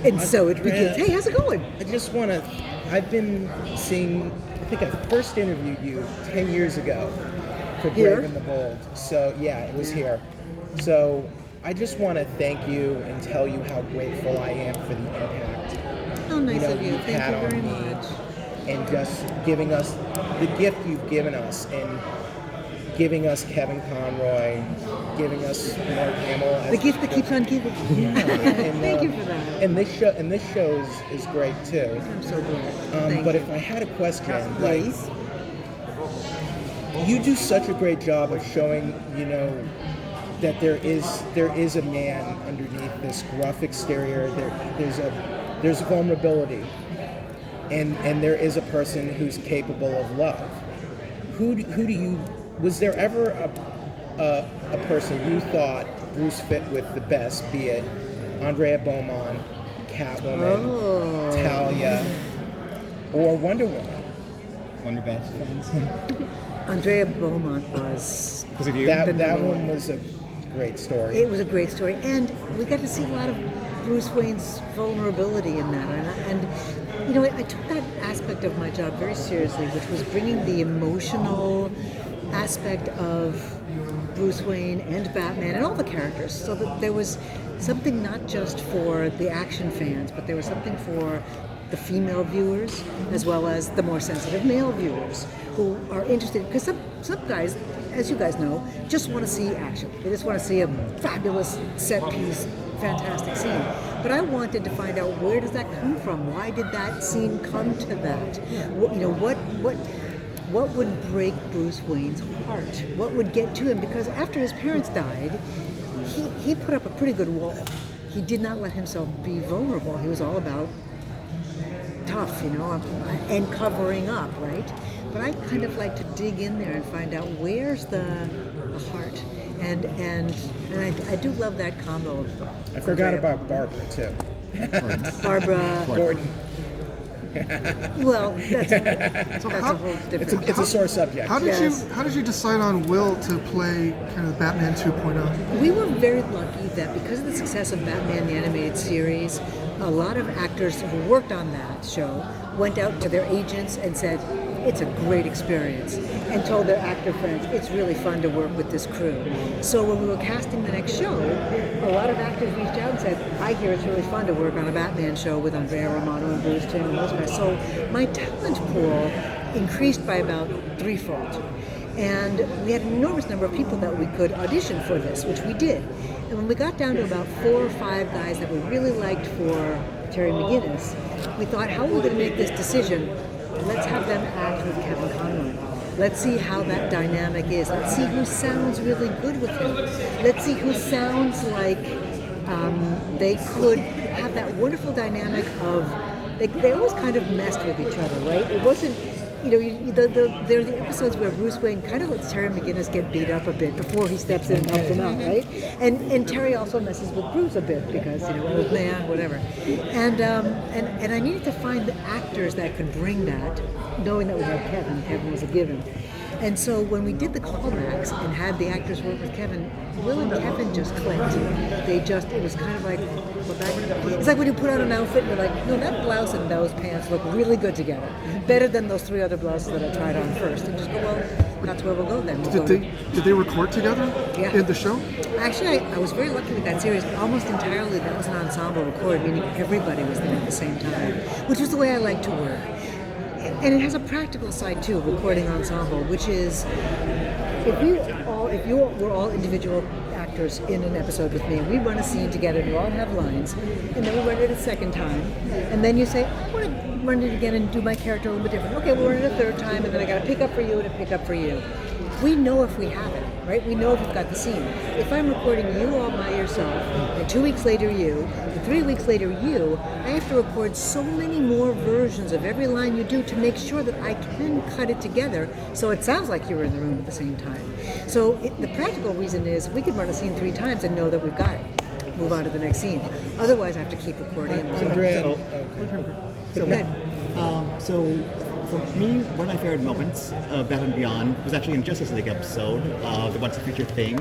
And so it begins. Hey, how's it going? I've been seeing, I think I first interviewed you 10 years ago for Here? Brave and the Bold. So, yeah, it was here. So, I just want to thank you and tell you how grateful I am for the impact Oh, nice of you. you've Thank had you very on me, much. and just giving us the gift you've given us, and giving us Kevin Conroy, giving us Mark Hamill. The gift that keeps on giving. And, Thank you for that. And this show is great too. I'm so glad. Thank But you. if I had a question, Please. you do such a great job of showing, that there is a man underneath this gruff exterior. There's vulnerability, and there is a person who's capable of love. Who do you? Was there ever a person you thought Bruce fit with the best? Be it Andrea Beaumont, Catwoman, Talia, or Wonder Woman? Wonder Best fans. Andrea Beaumont was. Was it you? That one was a great story. It was a great story, and we got to see a lot of Bruce Wayne's vulnerability in that. And I took that aspect of my job very seriously, which was bringing the emotional aspect of Bruce Wayne and Batman and all the characters, so that there was something not just for the action fans, but there was something for the female viewers as well as the more sensitive male viewers who are interested, because some guys, as you guys know, just want to see action. They just want to see a fabulous set piece, fantastic scene. But I wanted to find out, where does that come from? Why did that scene come to that? What would break Bruce Wayne's heart? What would get to him? Because after his parents died, he put up a pretty good wall. He did not let himself be vulnerable. He was all about tough, and covering up, right? But I kind of like to dig in there and find out, where's the heart, and I do love that combo. I forgot about Barbara too. Barbara Gordon. Well, that's a whole different. It's a sore subject. How did you decide on Will to play kind of Batman 2.0? We were very lucky that because of the success of Batman the Animated Series, a lot of actors who worked on that show went out to their agents and said, it's a great experience, and told their actor friends, it's really fun to work with this crew. So when we were casting the next show, a lot of actors reached out and said, I hear it's really fun to work on a Batman show with Andrea Romano and Bruce Timm and those guys. So my talent pool increased by about threefold. And we had an enormous number of people that we could audition for this, which we did. And when we got down to about 4 or 5 guys that we really liked for Terry McGinnis, we thought, how are we going to make this decision? Let's have them act with Kevin Conroy. Let's see how that dynamic is. Let's see who sounds really good with him. Let's see who sounds like they could have that wonderful dynamic of, they always kind of messed with each other, right? It wasn't, there are the episodes where Bruce Wayne kind of lets Terry McGinnis get beat up a bit before he steps in and helps him out, right? And Terry also messes with Bruce a bit because, old man, whatever. And I needed to find the actors that could bring that, knowing that we had Kevin. Kevin was a given. And so when we did the callbacks and had the actors work with Kevin, Will and Kevin just clicked. It was kind of like, it's like when you put on an outfit and you're like, no, that blouse and those pants look really good together. Better than those 3 other blouses that I tried on first. And just go, well, that's where we'll go then. Did they record together in the show? Actually, I was very lucky with that series. Almost entirely that was an ensemble record, meaning everybody was there at the same time, which was the way I like to work. And it has a practical side too, recording ensemble, which is if you were all individual actors in an episode with me, we run a scene together and you all have lines, and then we run it a second time, and then you say, I want to run it again and do my character a little bit different. Okay, we'll run it a third time, and then I got to pick up for you and a pick up for you. We know if we have it, right? We know if we've got the scene. If I'm recording you all by yourself, and 2 weeks later you, and 3 weeks later you, I have to record so many more versions of every line you do to make sure that I can cut it together so it sounds like you were in the room at the same time. So the practical reason is we could run a scene 3 times and know that we've got it. Move on to the next scene. Otherwise I have to keep recording. Andrea, So good. So For me, one of my favorite moments of Batman Beyond was actually in Justice League episode, the Once a Future Thing,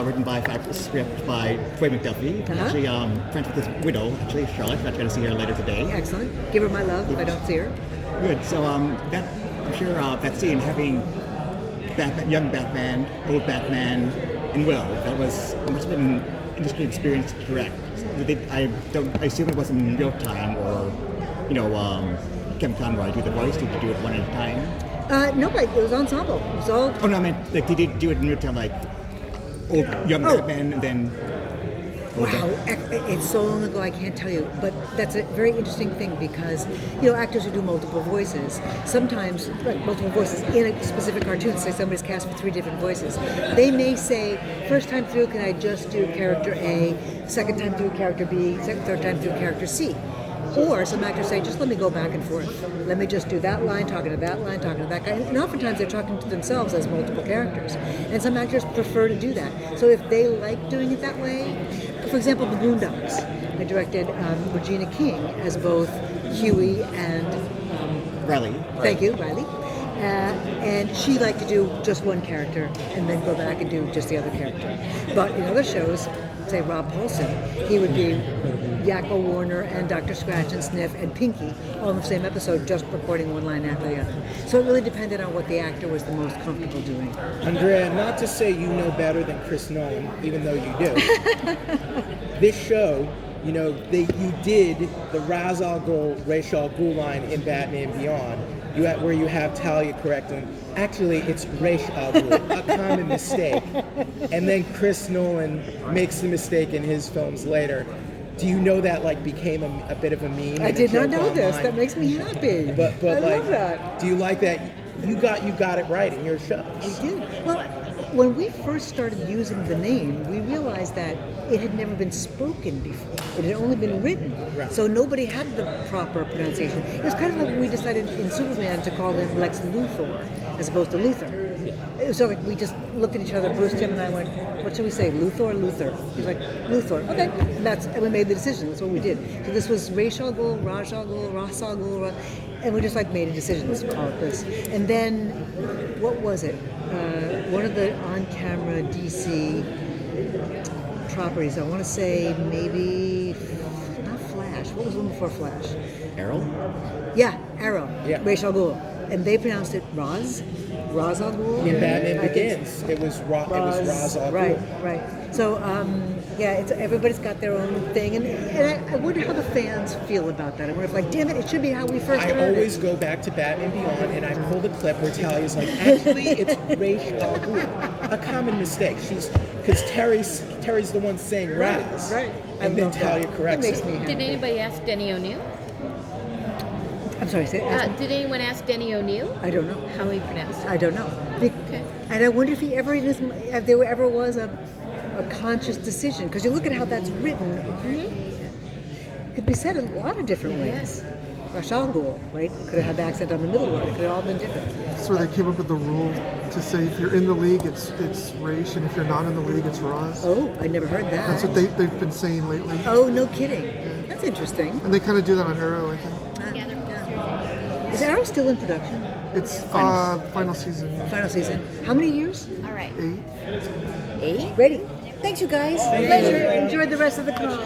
written by script by Troy McDuffie. Uh-huh. Actually, friends with his widow, actually Charlotte. I'm going to see her later today. Excellent. Give her my love if I don't see her. Good. So that I'm sure that scene having Batman, young Batman, old Batman, and Will, that must have been an interesting experience to direct. I assume it wasn't in real time, or Kevin Conroy do the voice. Did you do it one at a time? No, it was ensemble. It was all. Oh no, I meant like did you do it in real time, like old young Batman and then? Wow, it's so long ago I can't tell you, but that's a very interesting thing because actors who do multiple voices, sometimes like multiple voices in a specific cartoon, say somebody's cast for 3 different voices, they may say, first time through can I just do character A, second time through character B, third time through character C. Or some actors say, just let me go back and forth. Let me just do that line, talking to that line, talking to that guy. And oftentimes they're talking to themselves as multiple characters. And some actors prefer to do that. So if they like doing it that way, for example, The Boondocks, I directed Regina King as both Huey and Riley. Thank you, Riley. And she liked to do just one character and then go back and do just the other character. But in other shows, say Rob Paulson, he would be Yakko Warner and Dr. Scratch and Sniff and Pinky all in the same episode, just recording one line after the other. So it really depended on what the actor was the most comfortable doing. Andrea, not to say you know better than Chris Nolan, even though you do. This show, you did the Ra's al Ghul, Ra's al Ghul line in Batman Beyond, where you have Talia correcting. Actually, it's Ra's al Ghul, a common mistake. And then Chris Nolan makes the mistake in his films later. Do you know that became a bit of a meme? I did not know this. That makes me happy. But I love that. Do you like that? You got it right in your shows. I did. Well, when we first started using the name, we realized that it had never been spoken before. It had only been written. Right. So nobody had the proper pronunciation. It was kind of like when we decided in Superman to call him Lex Luthor as opposed to Luthor. It was sort of like we just looked at each other, Bruce, Tim, and I went, what should we say, Luthor or Luther? He's like, Luthor. Okay. And we made the decision. That's what we did. So this was Ra's al Ghul, Ra's al Ghul, Ra's al Ghul, and we just made a decision. Let's call it this. And then, what was it? One of the on-camera DC properties, I want to say maybe, not Flash. What was the one before Flash? Arrow. Yeah, Arrow. Yeah. Ra's al Ghul. And they pronounced it Ra's al Ghul. In Batman I think Begins, it was Ra's al Ghul. Right. So, everybody's got their own thing, and I wonder how the fans feel about that. I wonder if, damn it, it should be how we first I heard always it. go back to Batman Beyond, and I pull the clip where Talia's like, actually, it's Ra's al Ghul. A common mistake. Because Terry's the one saying Raz. Right. And then Talia corrects It makes it. me happy. Did anybody ask Denny O'Neill? I'm sorry, say Did anyone ask Denny O'Neill I don't know. how he pronounced it? I don't know. Okay. And I wonder if there ever was a conscious decision, because you look at how that's written. It could be said in a lot of different ways. Yes. Ra's al Ghul, right? Could have had the accent on the middle word. It could have all been different. So they came up with the rule to say if you're in the league, it's Raish, and if you're not in the league, it's Roz. Oh, I never heard that. That's what they've been saying lately. Oh, no kidding. That's interesting. And they kind of do that on Arrow, I think. Is Arrow still in production? It's final season. Final season. How many years? All right. 8. 8? Ready. Thanks, you guys. Pleasure. Enjoy the rest of the call.